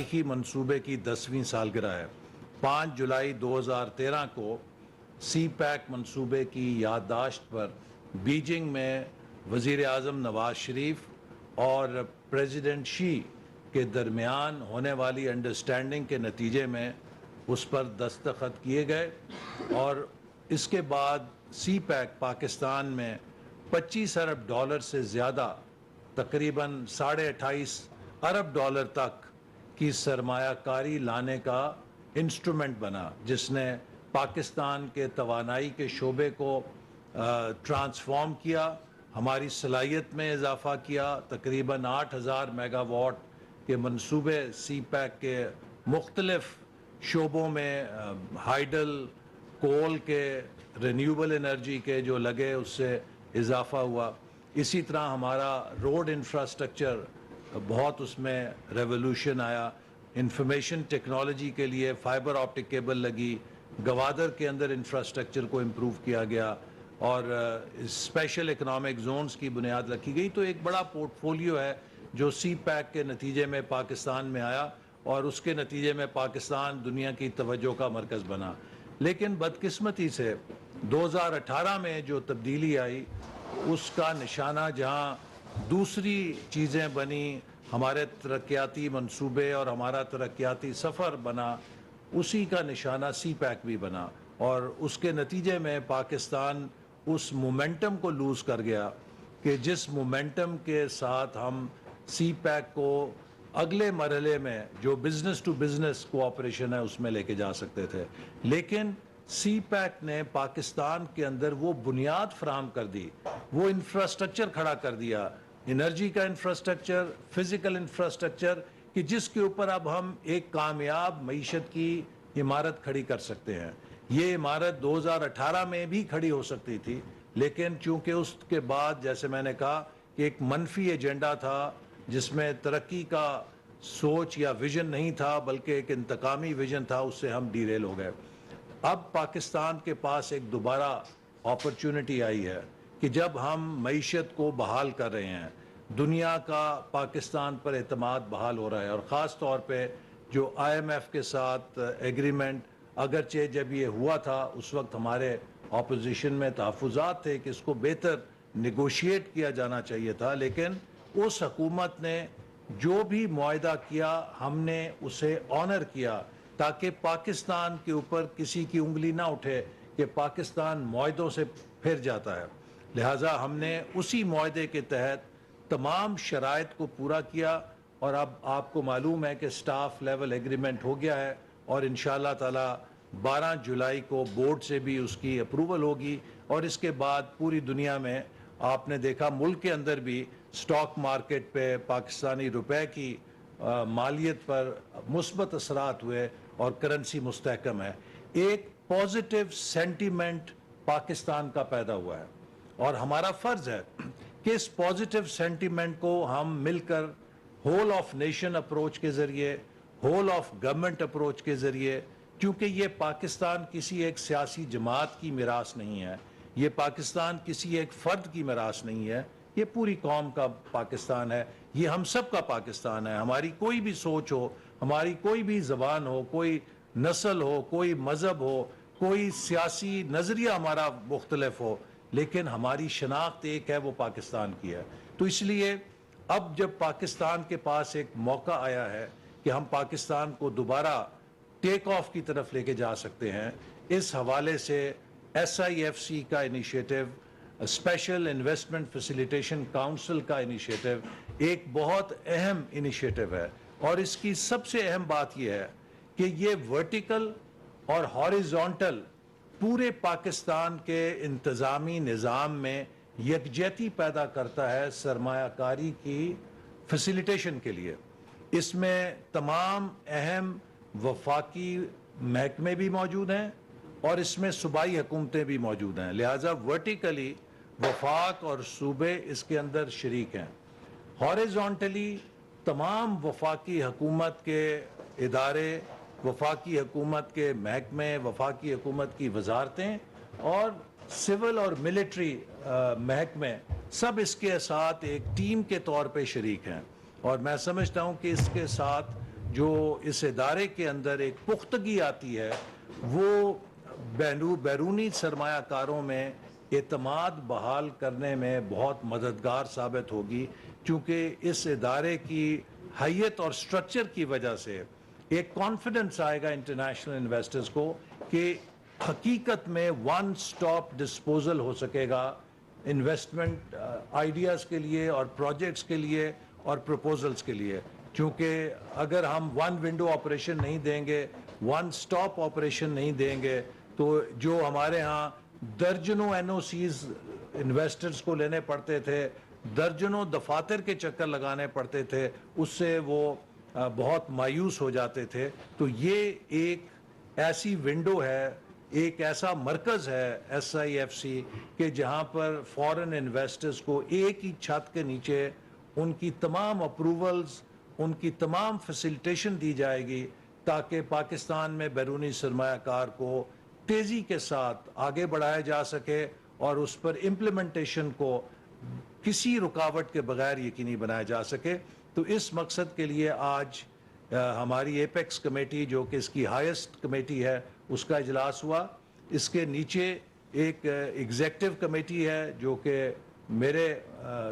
تاریخی منصوبے کی 10ویں سالگرہ ہے۔ 5 جولائی 2013 کو سی پیک منصوبے کی یادداشت پر بیجنگ میں وزیر اعظم نواز شریف اور پریزیڈنٹ شی کے درمیان ہونے والی انڈرسٹینڈنگ کے نتیجے میں اس پر دستخط کیے گئے، اور اس کے بعد سی پیک پاکستان میں $25 ارب سے زیادہ، تقریباً $28.5 ارب تک کی سرمایہ کاری لانے کا انسٹرومنٹ بنا، جس نے پاکستان کے توانائی کے شعبے کو ٹرانسفارم کیا، ہماری صلاحیت میں اضافہ کیا۔ تقریباً 8,000 میگا واٹ کے منصوبے سی پیک کے مختلف شعبوں میں، ہائیڈل، کول کے، رینیوبل انرجی کے جو لگے، اس سے اضافہ ہوا۔ اسی طرح ہمارا روڈ انفراسٹرکچر بہت اس میں ریولوشن آیا۔ انفارمیشن ٹیکنالوجی کے لیے فائبر آپٹک کیبل لگی، گوادر کے اندر انفراسٹرکچر کو امپروو کیا گیا، اور اسپیشل اکنامک زونز کی بنیاد رکھی گئی۔ تو ایک بڑا پورٹ فولیو ہے جو سی پیک کے نتیجے میں پاکستان میں آیا، اور اس کے نتیجے میں پاکستان دنیا کی توجہ کا مرکز بنا۔ لیکن بدقسمتی سے 2018 میں جو تبدیلی آئی، اس کا نشانہ جہاں دوسری چیزیں بنی، ہمارے ترقیاتی منصوبے اور ہمارا ترقیاتی سفر بنا، اسی کا نشانہ سی پیک بھی بنا، اور اس کے نتیجے میں پاکستان اس مومنٹم کو لوز کر گیا کہ جس مومنٹم کے ساتھ ہم سی پیک کو اگلے مرحلے میں جو بزنس ٹو بزنس کوآپریشن ہے اس میں لے کے جا سکتے تھے۔ لیکن سی پیک نے پاکستان کے اندر وہ بنیاد فراہم کر دی، وہ انفراسٹرکچر کھڑا کر دیا، انرجی کا انفراسٹرکچر، فزیکل انفراسٹرکچر، کہ جس کے اوپر اب ہم ایک کامیاب معیشت کی عمارت کھڑی کر سکتے ہیں۔ یہ عمارت 2018 میں بھی کھڑی ہو سکتی تھی، لیکن چونکہ اس کے بعد، جیسے میں نے کہا، کہ ایک منفی ایجنڈا تھا جس میں ترقی کا سوچ یا ویژن نہیں تھا، بلکہ ایک انتقامی ویژن تھا، اس سے ہم ڈیریل ہو گئے۔ اب پاکستان کے پاس ایک دوبارہ اپرچونٹی آئی ہے کہ جب ہم معیشت کو بحال کر رہے ہیں، دنیا کا پاکستان پر اعتماد بحال ہو رہا ہے، اور خاص طور پہ جو IMF کے ساتھ ایگریمنٹ، اگرچہ جب یہ ہوا تھا اس وقت ہمارے اپوزیشن میں تحفظات تھے کہ اس کو بہتر نیگوشیٹ کیا جانا چاہیے تھا، لیکن اس حکومت نے جو بھی معاہدہ کیا، ہم نے اسے آنر کیا، تاکہ پاکستان کے اوپر کسی کی انگلی نہ اٹھے کہ پاکستان معاہدوں سے پھر جاتا ہے۔ لہٰذا ہم نے اسی معاہدے کے تحت تمام شرائط کو پورا کیا، اور اب آپ کو معلوم ہے کہ سٹاف لیول ایگریمنٹ ہو گیا ہے، اور انشاءاللہ تعالی 12 جولائی کو بورڈ سے بھی اس کی اپروول ہوگی، اور اس کے بعد پوری دنیا میں آپ نے دیکھا ملک کے اندر بھی سٹاک مارکیٹ پہ پاکستانی روپے کی مالیت پر مثبت اثرات ہوئے، اور کرنسی مستحکم ہے۔ ایک پازیٹیو سینٹیمنٹ پاکستان کا پیدا ہوا ہے، اور ہمارا فرض ہے کہ اس پازیٹیو سینٹیمنٹ کو ہم مل کر ہول آف نیشن اپروچ کے ذریعے، ہول آف گورنمنٹ اپروچ کے ذریعے، کیونکہ یہ پاکستان کسی ایک سیاسی جماعت کی میراث نہیں ہے، یہ پاکستان کسی ایک فرد کی میراث نہیں ہے، یہ پوری قوم کا پاکستان ہے، یہ ہم سب کا پاکستان ہے۔ ہماری کوئی بھی سوچ ہو، ہماری کوئی بھی زبان ہو، کوئی نسل ہو، کوئی مذہب ہو، کوئی سیاسی نظریہ ہمارا مختلف ہو، لیکن ہماری شناخت ایک ہے، وہ پاکستان کی ہے۔ تو اس لیے اب جب پاکستان کے پاس ایک موقع آیا ہے کہ ہم پاکستان کو دوبارہ ٹیک آف کی طرف لے کے جا سکتے ہیں، اس حوالے سے SIFC کا initiative, special investment facilitation council کا انیشیٹو ایک بہت اہم انیشیٹو ہے، اور اس کی سب سے اہم بات یہ ہے کہ یہ ورٹیکل اور ہاریزونٹل پورے پاکستان کے انتظامی نظام میں یکجہتی پیدا کرتا ہے سرمایہ کاری کی فیسیلیٹیشن کے لیے۔ اس میں تمام اہم وفاقی محکمے بھی موجود ہیں، اور اس میں صوبائی حکومتیں بھی موجود ہیں، لہٰذا ورٹیکلی وفاق اور صوبے اس کے اندر شریک ہیں۔ ہاریزونٹلی تمام وفاقی حکومت کے ادارے، وفاقی حکومت کے محکمے، وفاقی حکومت کی وزارتیں اور سول اور ملٹری محکمے، سب اس کے ساتھ ایک ٹیم کے طور پہ شریک ہیں، اور میں سمجھتا ہوں کہ اس کے ساتھ جو اس ادارے کے اندر ایک پختگی آتی ہے وہ بیرونی سرمایہ کاروں میں اعتماد بحال کرنے میں بہت مددگار ثابت ہوگی، چونکہ اس ادارے کی حیت اور سٹرکچر کی وجہ سے ایک کانفیڈنس آئے گا انٹرنیشنل انویسٹرز کو کہ حقیقت میں ون سٹاپ ڈسپوزل ہو سکے گا انویسٹمنٹ آئیڈیاز کے لیے اور پروجیکٹس کے لیے اور پروپوزلز کے لیے. کیونکہ اگر ہم ون ونڈو آپریشن نہیں دیں گے، ون سٹاپ آپریشن نہیں دیں گے، تو جو ہمارے ہاں درجنوں این او سیز انویسٹرز کو لینے پڑتے تھے، درجنوں دفاتر کے چکر لگانے پڑتے تھے، اس سے وہ بہت مایوس ہو جاتے تھے. تو یہ ایک ایسی ونڈو ہے، ایک ایسا مرکز ہے ایس آئی ایف سی کہ جہاں پر فورن انویسٹرز کو ایک ہی چھت کے نیچے ان کی تمام اپروولز، ان کی تمام فیسیلیٹیشن دی جائے گی تاکہ پاکستان میں بیرونی سرمایہ کار کو تیزی کے ساتھ آگے بڑھایا جا سکے اور اس پر امپلیمنٹیشن کو کسی رکاوٹ کے بغیر یقینی بنایا جا سکے. تو اس مقصد کے لیے آج ہماری ایپیکس کمیٹی جو کہ اس کی ہائیسٹ کمیٹی ہے اس کا اجلاس ہوا. اس کے نیچے ایک ایگزیکٹو کمیٹی ہے جو کہ میرے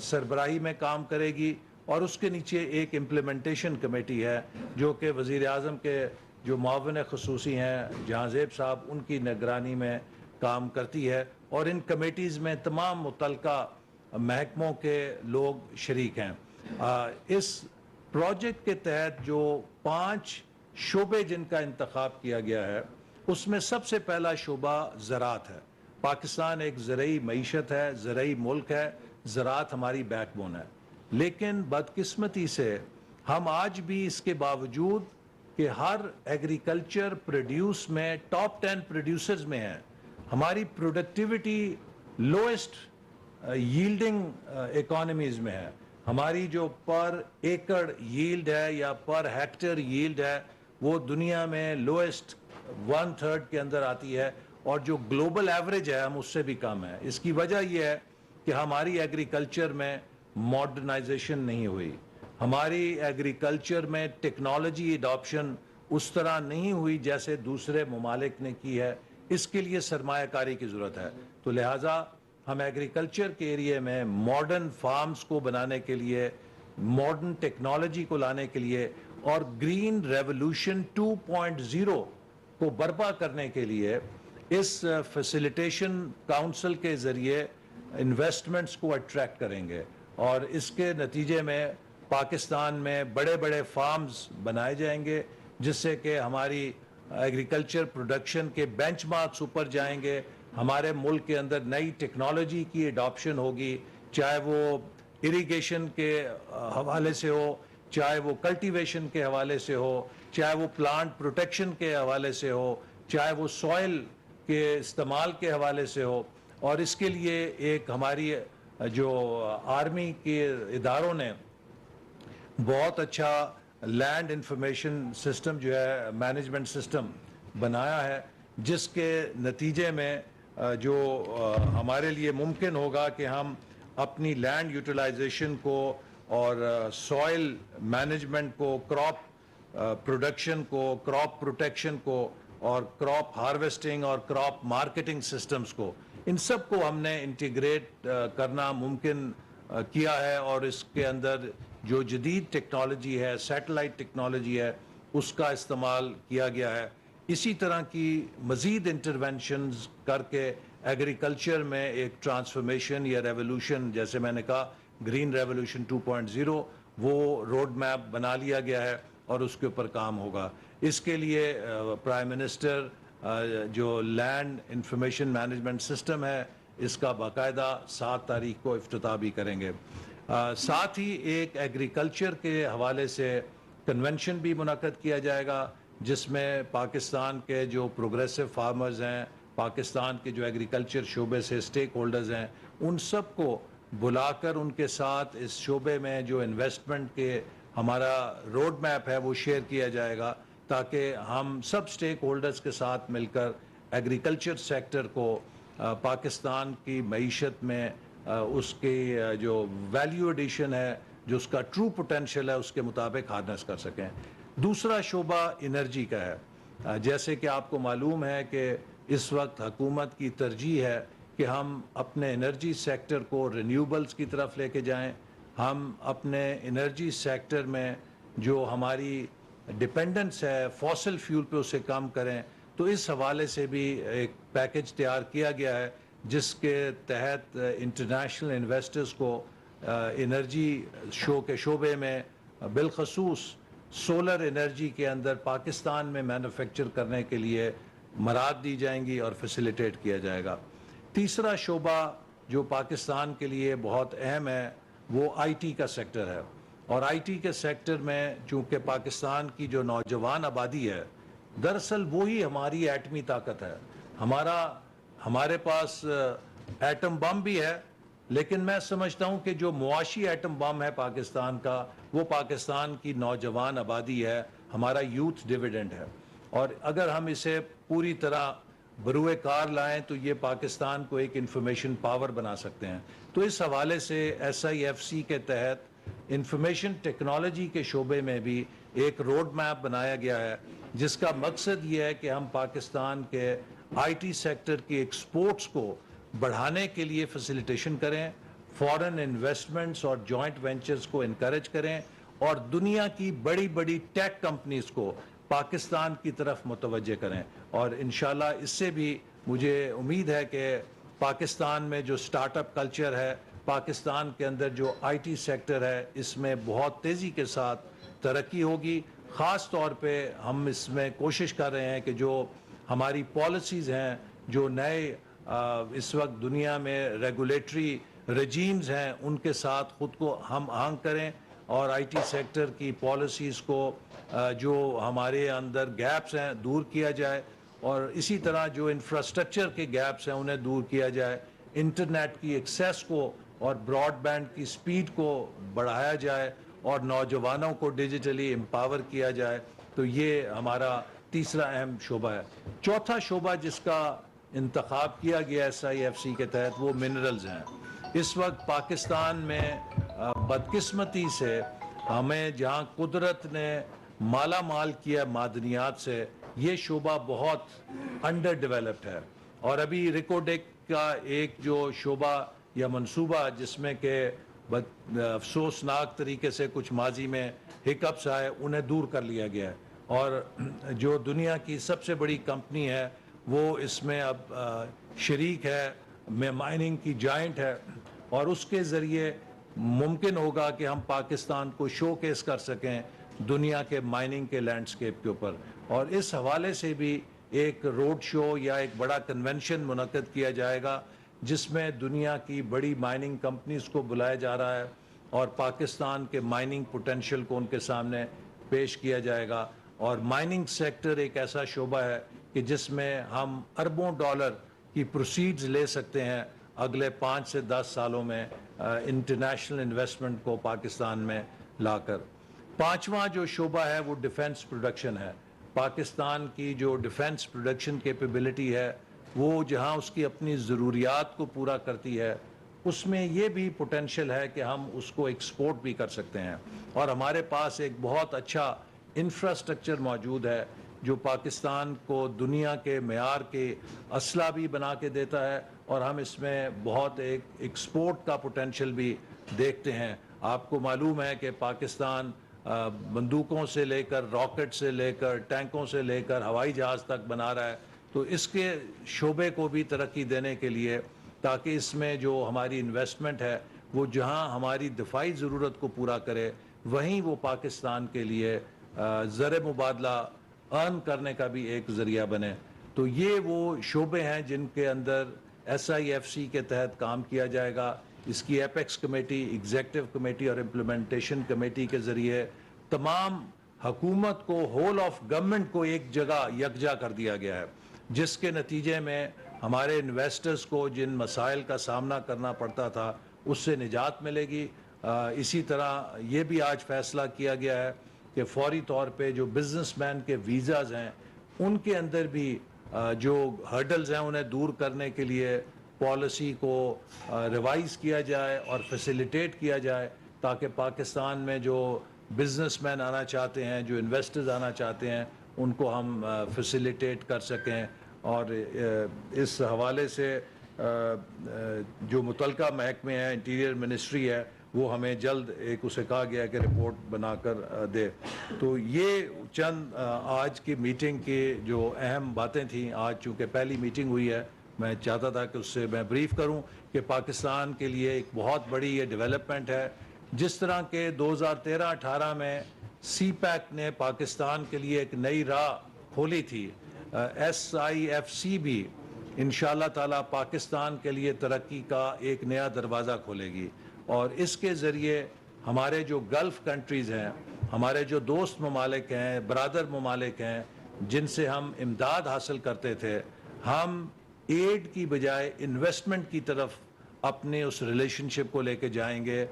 سربراہی میں کام کرے گی، اور اس کے نیچے ایک امپلیمنٹیشن کمیٹی ہے جو کہ وزیر اعظم کے جو معاون خصوصی ہیں جہاں زیب صاحب ان کی نگرانی میں کام کرتی ہے، اور ان کمیٹیز میں تمام متعلقہ محکموں کے لوگ شریک ہیں. اس پروجیکٹ کے تحت جو 5 شعبے جن کا انتخاب کیا گیا ہے اس میں سب سے پہلا شعبہ زراعت ہے. پاکستان ایک زرعی معیشت ہے، زرعی ملک ہے، زراعت ہماری بیک بون ہے. لیکن بدقسمتی سے ہم آج بھی اس کے باوجود کہ ہر ایگریکلچر پروڈیوس میں ٹاپ 10 پروڈیوسرز میں ہیں، ہماری پروڈکٹیوٹی لوئسٹ ییلڈنگ اکانومیز میں ہے. ہماری جو پر ایکڑ ییلڈ ہے یا پر ہیکٹر ییلڈ ہے وہ دنیا میں لوئسٹ 1/3 کے اندر آتی ہے، اور جو گلوبل ایوریج ہے ہم اس سے بھی کم ہے. اس کی وجہ یہ ہے کہ ہماری ایگریکلچر میں ماڈرنائزیشن نہیں ہوئی، ہماری ایگریکلچر میں ٹیکنالوجی اڈاپشن اس طرح نہیں ہوئی جیسے دوسرے ممالک نے کی ہے. اس کے لیے سرمایہ کاری کی ضرورت ہے. تو لہٰذا ہم ایگریکلچر کے ایریے میں ماڈرن فارمز کو بنانے کے لیے، ماڈرن ٹیکنالوجی کو لانے کے لیے اور گرین ریولوشن 2.0 کو برپا کرنے کے لیے اس فیسیلیٹیشن کاؤنسل کے ذریعے انویسٹمنٹس کو اٹریکٹ کریں گے، اور اس کے نتیجے میں پاکستان میں بڑے بڑے فارمز بنائے جائیں گے جس سے کہ ہماری ایگریکلچر پروڈکشن کے بینچ مارکس اوپر جائیں گے. ہمارے ملک کے اندر نئی ٹیکنالوجی کی ایڈاپشن ہوگی، چاہے وہ اریگیشن کے حوالے سے ہو، چاہے وہ کلٹیویشن کے حوالے سے ہو، چاہے وہ پلانٹ پروٹیکشن کے حوالے سے ہو، چاہے وہ سوئل کے استعمال کے حوالے سے ہو. اور اس کے لیے ایک ہماری جو آرمی کے اداروں نے بہت اچھا لینڈ انفارمیشن سسٹم جو ہے مینجمنٹ سسٹم بنایا ہے، جس کے نتیجے میں جو ہمارے لیے ممکن ہوگا کہ ہم اپنی لینڈ یوٹیلائزیشن کو اور سوئل مینجمنٹ کو، کراپ پروڈکشن کو، کراپ پروٹیکشن کو، اور کراپ ہارویسٹنگ اور کراپ مارکیٹنگ سسٹمز کو، ان سب کو ہم نے انٹیگریٹ کرنا ممکن کیا ہے. اور اس کے اندر جو جدید ٹیکنالوجی ہے، سیٹلائٹ ٹیکنالوجی ہے، اس کا استعمال کیا گیا ہے. اسی طرح کی مزید انٹرونشنز کر کے ایگریکلچر میں ایک ٹرانسفارمیشن یا ریولوشن، جیسے میں نے کہا گرین ریولوشن 2.0، وہ روڈ میپ بنا لیا گیا ہے اور اس کے اوپر کام ہوگا. اس کے لیے پرائم منسٹر جو لینڈ انفارمیشن مینجمنٹ سسٹم ہے اس کا باقاعدہ 7 تاریخ کو افتتاح بھی کریں گے. ساتھ ہی ایک ایگریکلچر کے حوالے سے کنونشن بھی منعقد کیا جائے گا جس میں پاکستان کے جو پروگریسو فارمرز ہیں، پاکستان کے جو ایگریکلچر شعبے سے سٹیک ہولڈرز ہیں، ان سب کو بلا کر ان کے ساتھ اس شعبے میں جو انویسٹمنٹ کے ہمارا روڈ میپ ہے وہ شیئر کیا جائے گا تاکہ ہم سب سٹیک ہولڈرز کے ساتھ مل کر ایگریکلچر سیکٹر کو پاکستان کی معیشت میں اس کی جو ویلیو ایڈیشن ہے، جو اس کا ٹرو پوٹینشیل ہے، اس کے مطابق ہارنس کر سکیں. دوسرا شعبہ انرجی کا ہے۔ جیسے کہ آپ کو معلوم ہے کہ اس وقت حکومت کی ترجیح ہے کہ ہم اپنے انرجی سیکٹر کو رینیوبلز کی طرف لے کے جائیں، ہم اپنے انرجی سیکٹر میں جو ہماری ڈپینڈنس ہے فاسل فیول پہ اسے کم کریں۔ تو اس حوالے سے بھی ایک پیکج تیار کیا گیا ہے جس کے تحت انٹرنیشنل انویسٹرز کو انرجی کے شعبے میں بالخصوص سولر انرجی کے اندر پاکستان میں مینوفیکچر کرنے کے لیے مراعات دی جائیں گی اور فیسیلیٹیٹ کیا جائے گا۔ تیسرا شعبہ جو پاکستان کے لیے بہت اہم ہے وہ آئی ٹی کا سیکٹر ہے، اور آئی ٹی کے سیکٹر میں چونکہ پاکستان کی جو نوجوان آبادی ہے دراصل وہی ہماری ایٹمی طاقت ہے۔ ہمارے پاس ایٹم بم بھی ہے، لیکن میں سمجھتا ہوں کہ جو معاشی ایٹم بم ہے پاکستان کا وہ پاکستان کی نوجوان آبادی ہے، ہمارا یوتھ ڈیویڈنڈ ہے، اور اگر ہم اسے پوری طرح بروئے کار لائیں تو یہ پاکستان کو ایک انفارمیشن پاور بنا سکتے ہیں۔ تو اس حوالے سے ایس آئی ایف سی کے تحت انفارمیشن ٹیکنالوجی کے شعبے میں بھی ایک روڈ میپ بنایا گیا ہے جس کا مقصد یہ ہے کہ ہم پاکستان کے آئی ٹی سیکٹر کی ایکسپورٹس کو بڑھانے کے لیے فیسیلیٹیشن کریں، فورن انویسٹمنٹس اور جوائنٹ وینچرز کو انکریج کریں، اور دنیا کی بڑی بڑی ٹیک کمپنیز کو پاکستان کی طرف متوجہ کریں۔ اور انشاءاللہ اس سے بھی مجھے امید ہے کہ پاکستان میں جو سٹارٹ اپ کلچر ہے، پاکستان کے اندر جو آئی ٹی سیکٹر ہے، اس میں بہت تیزی کے ساتھ ترقی ہوگی۔ خاص طور پہ ہم اس میں کوشش کر رہے ہیں کہ جو ہماری پالیسیز ہیں، جو نئے اس وقت دنیا میں ریگولیٹری رجیمز ہیں، ان کے ساتھ خود کو ہم آہنگ کریں اور آئی ٹی سیکٹر کی پالیسیز کو جو ہمارے اندر گیپس ہیں دور کیا جائے، اور اسی طرح جو انفراسٹرکچر کے گیپس ہیں انہیں دور کیا جائے، انٹرنیٹ کی ایکسیس کو اور براڈ بینڈ کی سپیڈ کو بڑھایا جائے اور نوجوانوں کو ڈیجیٹلی امپاور کیا جائے۔ تو یہ ہمارا تیسرا اہم شعبہ ہے۔ چوتھا شعبہ جس کا انتخاب کیا گیا ایس آئی ایف سی کے تحت وہ منرلز ہیں۔ اس وقت پاکستان میں بدقسمتی سے ہمیں جہاں قدرت نے مالا مال کیا معدنیات سے، یہ شعبہ بہت انڈر ڈیولپڈ ہے، اور ابھی ریکوڈیک کا ایک جو شعبہ یا منصوبہ جس میں کہ افسوسناک طریقے سے کچھ ماضی میں ہکپس آئے انہیں دور کر لیا گیا ہے، اور جو دنیا کی سب سے بڑی کمپنی ہے وہ اس میں اب شریک ہے، مائننگ کی جائنٹ ہے، اور اس کے ذریعے ممکن ہوگا کہ ہم پاکستان کو شو کیس کر سکیں دنیا کے مائننگ کے لینڈسکیپ کے اوپر۔ اور اس حوالے سے بھی ایک روڈ شو یا ایک بڑا کنونشن منعقد کیا جائے گا جس میں دنیا کی بڑی مائننگ کمپنیز کو بلایا جا رہا ہے اور پاکستان کے مائننگ پوٹینشیل کو ان کے سامنے پیش کیا جائے گا۔ اور مائننگ سیکٹر ایک ایسا شعبہ ہے کہ جس میں ہم اربوں ڈالر کی پروسیڈز لے سکتے ہیں اگلے 5 سے 10 سالوں میں انٹرنیشنل انویسٹمنٹ کو پاکستان میں لا کر۔ پانچواں جو شعبہ ہے وہ ڈیفنس پروڈکشن ہے۔ پاکستان کی جو ڈیفنس پروڈکشن کیپیبلٹی ہے وہ جہاں اس کی اپنی ضروریات کو پورا کرتی ہے، اس میں یہ بھی پوٹینشیل ہے کہ ہم اس کو ایکسپورٹ بھی کر سکتے ہیں، اور ہمارے پاس ایک بہت اچھا انفراسٹرکچر موجود ہے جو پاکستان کو دنیا کے معیار کے اسلحہ بھی بنا کے دیتا ہے، اور ہم اس میں بہت ایک ایکسپورٹ کا پوٹینشیل بھی دیکھتے ہیں۔ آپ کو معلوم ہے کہ پاکستان بندوقوں سے لے کر، راکٹ سے لے کر، ٹینکوں سے لے کر ہوائی جہاز تک بنا رہا ہے، تو اس کے شعبے کو بھی ترقی دینے کے لیے تاکہ اس میں جو ہماری انویسٹمنٹ ہے وہ جہاں ہماری دفاعی ضرورت کو پورا کرے وہیں وہ پاکستان کے لیے زر مبادلہ ارن کرنے کا بھی ایک ذریعہ بنے۔ تو یہ وہ شعبے ہیں جن کے اندر ایس آئی ایف سی کے تحت کام کیا جائے گا۔ اس کی ایپیکس کمیٹی، ایگزیکٹو کمیٹی اور امپلیمنٹیشن کمیٹی کے ذریعے تمام حکومت کو، ہول آف گورنمنٹ کو ایک جگہ یکجا کر دیا گیا ہے، جس کے نتیجے میں ہمارے انویسٹرز کو جن مسائل کا سامنا کرنا پڑتا تھا اس سے نجات ملے گی۔ اسی طرح یہ بھی آج فیصلہ کیا گیا ہے کہ فوری طور پہ جو بزنس مین کے ویزاز ہیں ان کے اندر بھی جو ہرڈلز ہیں انہیں دور کرنے کے لیے پالیسی کو ریوائز کیا جائے اور فیسیلیٹیٹ کیا جائے تاکہ پاکستان میں جو بزنس مین آنا چاہتے ہیں, جو انویسٹرز آنا چاہتے ہیں, ان کو ہم فیسیلیٹیٹ کر سکیں. اور اس حوالے سے جو متعلقہ محکمے ہیں, انٹیریئر منسٹری ہے, وہ ہمیں جلد اسے کہا گیا ہے کہ رپورٹ بنا کر دے. تو یہ چند آج کی میٹنگ کی جو اہم باتیں تھیں. آج چونکہ پہلی میٹنگ ہوئی ہے, میں چاہتا تھا کہ اس سے میں بریف کروں کہ پاکستان کے لیے ایک بہت بڑی یہ ڈیولپمنٹ ہے. جس طرح کہ 2013-18 میں سی پیک نے پاکستان کے لیے ایک نئی راہ کھولی تھی, SIFC بھی انشاءاللہ تعالیٰ پاکستان کے لیے ترقی کا ایک نیا دروازہ کھولے گی. اور اس کے ذریعے ہمارے جو گلف کنٹریز ہیں, ہمارے جو دوست ممالک ہیں, برادر ممالک ہیں, جن سے ہم امداد حاصل کرتے تھے, ہم ایڈ کی بجائے انویسٹمنٹ کی طرف اپنے اس ریلیشن شپ کو لے کے جائیں گے,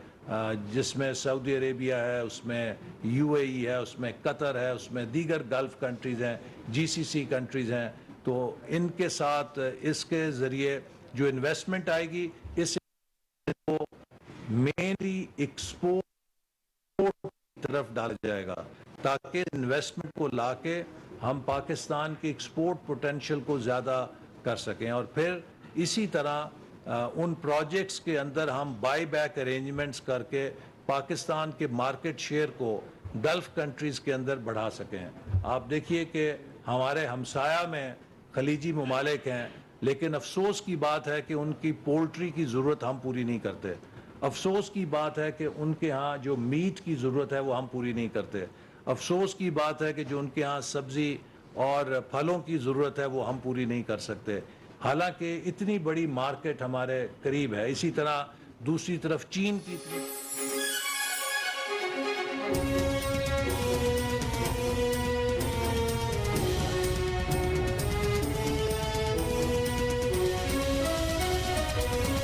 جس میں سعودی عربیہ ہے, اس میں UAE ہے, اس میں قطر ہے, اس میں دیگر گلف کنٹریز ہیں, GCC کنٹریز ہیں. تو ان کے ساتھ اس کے ذریعے جو انویسٹمنٹ آئے گی, اس کو مینلی ایکسپورٹ کی طرف ڈالا جائے گا, تاکہ انویسٹمنٹ کو لا کے ہم پاکستان کی ایکسپورٹ پوٹینشیل کو زیادہ کر سکیں. اور پھر اسی طرح ان پروجیکٹس کے اندر ہم بائی بیک ارینجمنٹس کر کے پاکستان کے مارکیٹ شیئر کو گلف کنٹریز کے اندر بڑھا سکیں. آپ دیکھیے کہ ہمارے ہمسایہ میں خلیجی ممالک ہیں, لیکن افسوس کی بات ہے کہ ان کی پولٹری کی ضرورت ہم پوری نہیں کرتے. افسوس کی بات ہے کہ ان کے ہاں جو میٹ کی ضرورت ہے وہ ہم پوری نہیں کرتے. افسوس کی بات ہے کہ جو ان کے ہاں سبزی اور پھلوں کی ضرورت ہے وہ ہم پوری نہیں کر سکتے, حالانکہ اتنی بڑی مارکیٹ ہمارے قریب ہے. اسی طرح دوسری طرف چین کی